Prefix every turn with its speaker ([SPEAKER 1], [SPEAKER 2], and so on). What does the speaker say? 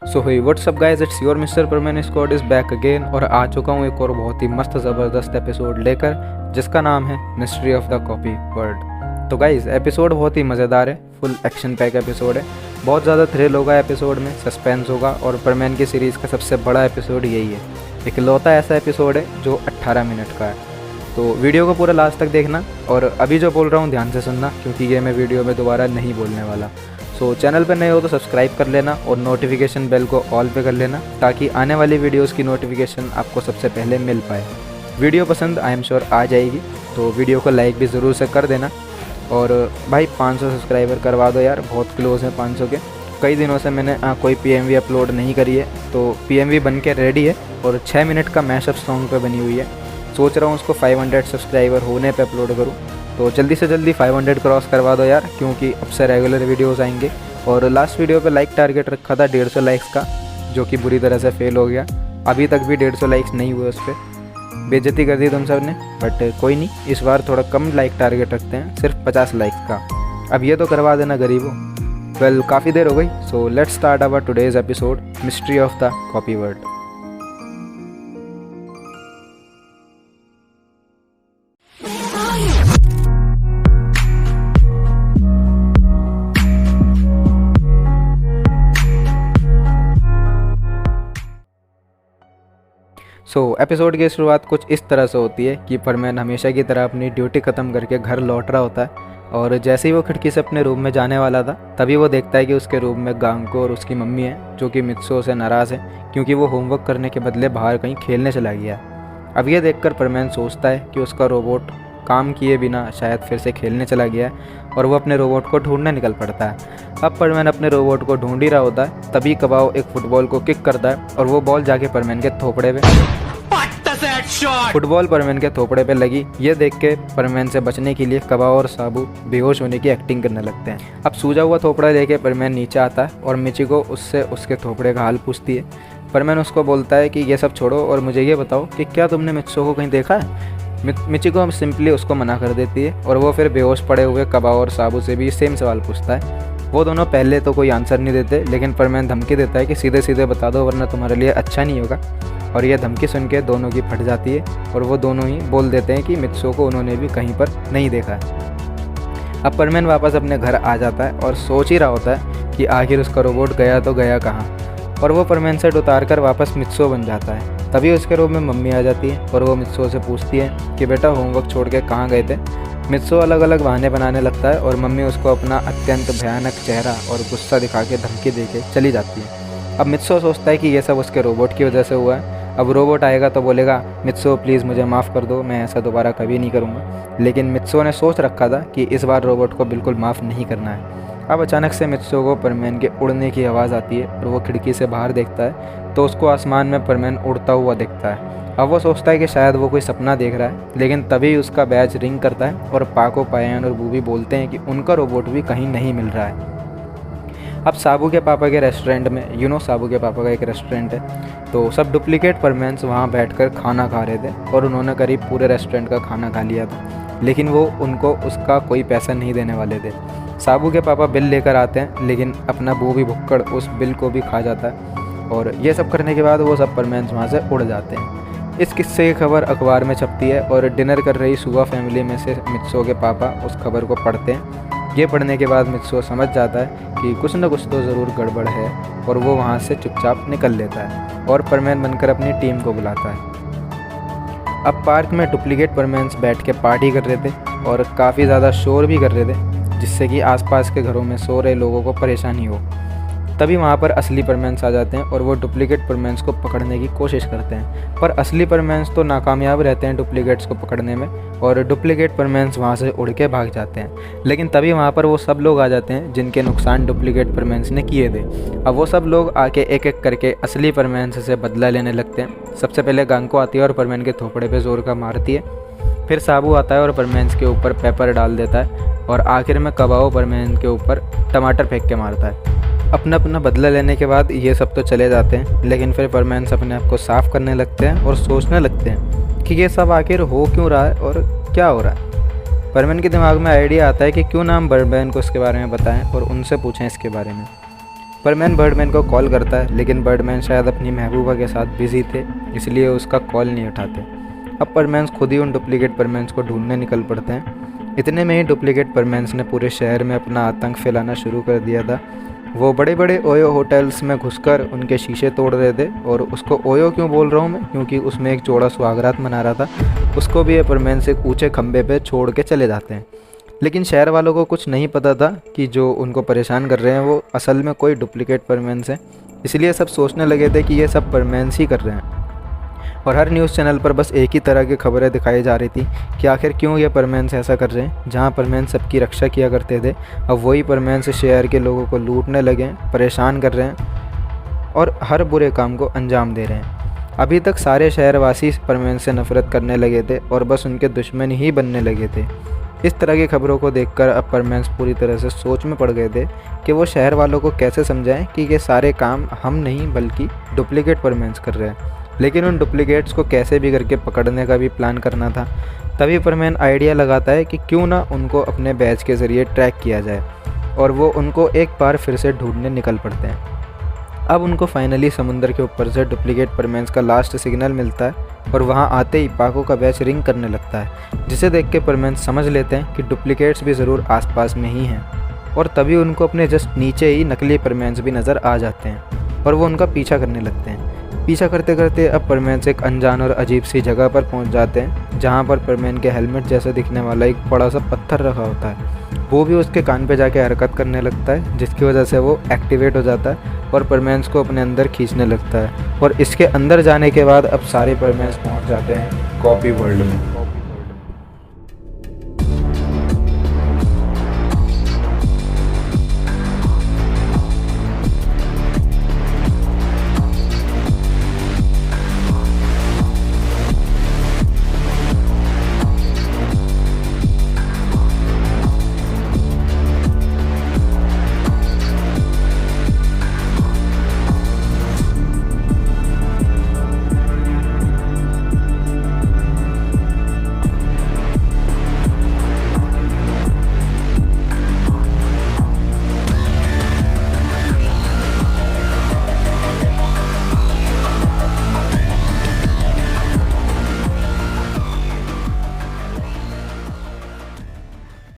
[SPEAKER 1] So he WhatsApp guys, it's your mister परमैन squad is back again और आ चुका हूँ एक और बहुत ही मस्त ज़बरदस्त एपिसोड लेकर जिसका नाम है mystery of the copy word. तो गाइस एपिसोड बहुत ही मज़ेदार है, फुल एक्शन पैक एपिसोड है, बहुत ज़्यादा थ्रिल होगा एपिसोड में, सस्पेंस होगा और परमैन की सीरीज़ का सबसे बड़ा एपिसोड यही है। इकलौता ऐसा एपिसोड है जो 18 मिनट का है। तो वीडियो को पूरा लास्ट तक देखना और अभी जो बोल रहा हूँ ध्यान से सुनना क्योंकि ये मैं वीडियो में दोबारा नहीं बोलने वाला। सो चैनल पर नए हो तो सब्सक्राइब कर लेना और नोटिफिकेशन बेल को ऑल पे कर लेना ताकि आने वाली वीडियोस की नोटिफिकेशन आपको सबसे पहले मिल पाए। वीडियो पसंद आई एम श्योर आ जाएगी तो वीडियो को लाइक भी ज़रूर से कर देना। और भाई 500 सब्सक्राइबर करवा दो यार, बहुत क्लोज हैं 500 के। कई दिनों से मैंने कोई PMV अपलोड नहीं करी है तो PMV बन के रेडी है और 6 मिनट का मैशअप सॉन्ग पे बनी हुई है। सोच रहा हूँ उसको 500 सब्सक्राइबर होने पे अपलोड करूँ, तो जल्दी से जल्दी 500 क्रॉस करवा दो यार क्योंकि अब से रेगुलर वीडियोस आएंगे। और लास्ट वीडियो पे लाइक टारगेट रखा था 150 लाइक्स का जो कि बुरी तरह से फेल हो गया। अभी तक भी 150 लाइक्स नहीं हुए, उस पर बेइज्जती कर दी तुम सब ने, बट कोई नहीं, इस बार थोड़ा कम लाइक टारगेट रखते हैं, सिर्फ 50 लाइक्स का। अब ये तो करवा देना गरीबों। वेल काफ़ी देर हो गई, so let's start our today's episode mystery of the copy word. Episode की शुरुआत कुछ इस तरह से होती है कि परमैन हमेशा की तरह अपनी ड्यूटी ख़त्म करके घर लौट रहा होता है और जैसे ही वो खिड़की से अपने रूम में जाने वाला था तभी वो देखता है कि उसके रूम में गांको और उसकी मम्मी है जो कि मित्सो से नाराज़ है क्योंकि वो होमवर्क करने के बदले बाहर कहीं खेलने चला गया। अब ये देखकर परमैन सोचता है कि उसका रोबोट काम किए बिना शायद फिर से खेलने चला गया है और वो अपने रोबोट को ढूंढने निकल पड़ता है। अब परमैन अपने रोबोट को ढूंढ ही रहा होता है तभी कबाओ एक फुटबॉल को किक करता है और वो बॉल जाके परमैन के थोपड़े पे फुटबॉल परमैन के थोपड़े पे लगी। ये देख के परमैन से बचने के लिए कबाओ और साबू बेहोश होने की एक्टिंग करने लगते हैं। अब सूजा हुआ थोपड़ा लेके परमैन नीचे आता है और मिचिको उससे उसके थोपड़े का हाल पूछती है। परमैन उसको बोलता है कि ये सब छोड़ो और मुझे ये बताओ कि क्या तुमने मित्सो को कहीं देखा है। मिचिको सिंपली उसको मना कर देती है और वो फिर बेहोश पड़े हुए कबाओ और साबू से भी सेम सवाल पूछता है। वो दोनों पहले तो कोई आंसर नहीं देते लेकिन परमैन धमकी देता है कि सीधे सीधे बता दो वरना तुम्हारे लिए अच्छा नहीं होगा। और यह धमकी सुन के दोनों की फट जाती है और वो दोनों ही बोल देते हैं कि मित्सो को उन्होंने भी कहीं पर नहीं देखा है। अब परमैन वापस अपने घर आ जाता है और सोच ही रहा होता है कि आखिर उसका रोबोट गया तो गया कहाँ, और वो परमैन सेट उतार कर वापस मित्सो बन जाता है। तभी उसके रूम में मम्मी आ जाती है और वो मित्सो से पूछती है कि बेटा होमवर्क छोड़ के कहाँ गए थे। मित्सो अलग अलग बहाने बनाने लगता है और मम्मी उसको अपना अत्यंत भयानक चेहरा और गुस्सा दिखा के धमकी दे के चली जाती है। अब मित्सो सोचता है कि ये सब उसके रोबोट की वजह से हुआ है। अब रोबोट आएगा तो बोलेगा मित्सो प्लीज़ मुझे माफ़ कर दो, मैं ऐसा दोबारा कभी नहीं करूँगा। लेकिन मित्सो ने सोच रखा था कि इस बार रोबोट को बिल्कुल माफ़ नहीं करना है। अब अचानक से मित्सो को परमैन के उड़ने की आवाज़ आती है और वो खिड़की से बाहर देखता है तो उसको आसमान में परमैन उड़ता हुआ दिखता है। अब वो सोचता है कि शायद वो कोई सपना देख रहा है, लेकिन तभी उसका बैच रिंग करता है और पाको, पायन और बूबी बोलते हैं कि उनका रोबोट भी कहीं नहीं मिल रहा है। अब साबू के पापा के रेस्टोरेंट में, साबू के पापा का एक रेस्टोरेंट है, तो सब डुप्लीकेट परमैन्स वहाँ बैठकर खाना खा रहे थे और उन्होंने करीब पूरे रेस्टोरेंट का खाना खा लिया था, लेकिन वो उनको उसका कोई पैसा नहीं देने वाले थे। साबू के पापा बिल लेकर आते हैं लेकिन अपना बूबी भुक्कड़ उस बिल को भी खा जाता है और ये सब करने के बाद वो सब परमैन्स वहाँ से उड़ जाते हैं। इस किस्से की खबर अखबार में छपती है और डिनर कर रही सुगा फैमिली में से मित्सो के पापा उस खबर को पढ़ते हैं। ये पढ़ने के बाद मित्सो समझ जाता है कि कुछ न कुछ तो ज़रूर गड़बड़ है और वो वहाँ से चुपचाप निकल लेता है और परमैन बनकर अपनी टीम को बुलाता है। अब पार्क में डुप्लीकेट परमैन्स बैठ के पार्टी कर रहे थे और काफ़ी ज़्यादा शोर भी कर रहे थे जिससे कि आसपास के घरों में सो रहे लोगों को परेशानी हो। तभी वहाँ पर असली परमैन्स आ जाते हैं और वो डुप्लीकेट परमैन्स को पकड़ने की कोशिश करते हैं, पर असली परमैन्स तो नाकामयाब रहते हैं डुप्लीकेट्स को पकड़ने में और डुप्लीकेट परमैन्स वहाँ से उड़ के भाग जाते हैं। लेकिन तभी वहाँ पर वो सब लोग आ जाते हैं जिनके नुकसान डुप्लीकेट परमैन्स ने किए थे। अब वो सब लोग आके एक एक करके असली परमैन्स से बदला लेने लगते हैं। सबसे पहले गांको आती है और परमैन के थोपड़े पे जोर का मारती है, फिर साबू आता है और परमैन्स के ऊपर पेपर डाल देता है और आखिर में कबाओ परमैन के ऊपर टमाटर फेंक के मारता है। अपना अपना बदला लेने के बाद ये सब तो चले जाते हैं, लेकिन फिर परमैन्स अपने आप को साफ़ करने लगते हैं और सोचने लगते हैं कि ये सब आखिर हो क्यों रहा है और क्या हो रहा है। परमैन के दिमाग में आइडिया आता है कि क्यों ना हम बर्बैन को इसके बारे में बताएं और उनसे पूछें इसके बारे में। परमैन बर्डमैन को कॉल करता है, लेकिन बर्डमैन शायद अपनी महबूबा के साथ बिजी थे, इसलिए उसका कॉल नहीं उठाते। अब परमैन्स खुद ही उन डुप्लीकेट परमैन्स को ढूंढने निकल पड़ते हैं। इतने में ही डुप्लीकेट परमैन्स ने पूरे शहर में अपना आतंक फैलाना शुरू कर दिया था। वो बड़े बड़े ओयो होटल्स में घुसकर उनके शीशे तोड़ रहे थे, और उसको ओयो क्यों बोल रहा हूँ मैं, क्योंकि उसमें एक जोड़ा सुहागरात मना रहा था। उसको भी ये परमैन्स एक ऊंचे खंबे पे छोड़ के चले जाते हैं। लेकिन शहर वालों को कुछ नहीं पता था कि जो उनको परेशान कर रहे हैं वो असल में कोई डुप्लीकेट परमैन्स हैं, इसलिए सब सोचने लगे थे कि ये सब परमैन्स ही कर रहे हैं। और हर न्यूज़ चैनल पर बस एक ही तरह की खबरें दिखाई जा रही थी कि आखिर क्यों ये परमैन्स ऐसा कर रहे हैं। जहाँ परमैन्स सबकी रक्षा किया करते थे, अब वही परमैन्स शहर के लोगों को लूटने लगे, परेशान कर रहे हैं और हर बुरे काम को अंजाम दे रहे हैं। अभी तक सारे शहरवासी परमैन्स से नफरत करने लगे थे और बस उनके दुश्मन ही बनने लगे थे। इस तरह की खबरों को देखकर अब परमैन्स पूरी तरह से सोच में पड़ गए थे कि वो शहर वालों को कैसे समझाएं कि ये सारे काम हम नहीं बल्कि डुप्लीकेट परमैन्स कर रहे हैं। लेकिन उन डुप्लीकेट्स को कैसे भी करके पकड़ने का भी प्लान करना था। तभी परमैन आइडिया लगाता है कि क्यों ना उनको अपने बैच के ज़रिए ट्रैक किया जाए, और वो उनको एक बार फिर से ढूंढने निकल पड़ते हैं। अब उनको फाइनली समुंदर के ऊपर से डुप्लीकेट परमैन्स का लास्ट सिग्नल मिलता है, और वहाँ आते ही पाको का बैच रिंग करने लगता है, जिसे देख के परमैन्स समझ लेते हैं कि डुप्लीकेट्स भी ज़रूर आसपास में ही हैं। और तभी उनको अपने जस्ट नीचे ही नकली परमैन्स भी नज़र आ जाते हैं, और वो उनका पीछा करने लगते हैं। पीछा करते करते अब परमैन्स एक अनजान और अजीब सी जगह पर पहुंच जाते हैं, जहां पर परमैन के हेलमेट जैसा दिखने वाला एक बड़ा सा पत्थर रखा होता है। वो भी उसके कान पे जाके हरकत करने लगता है, जिसकी वजह से वो एक्टिवेट हो जाता है और परमैन्स को अपने अंदर खींचने लगता है। और इसके अंदर जाने के बाद अब सारे परमैन्स पहुंच जाते हैं कॉपी वर्ल्ड में।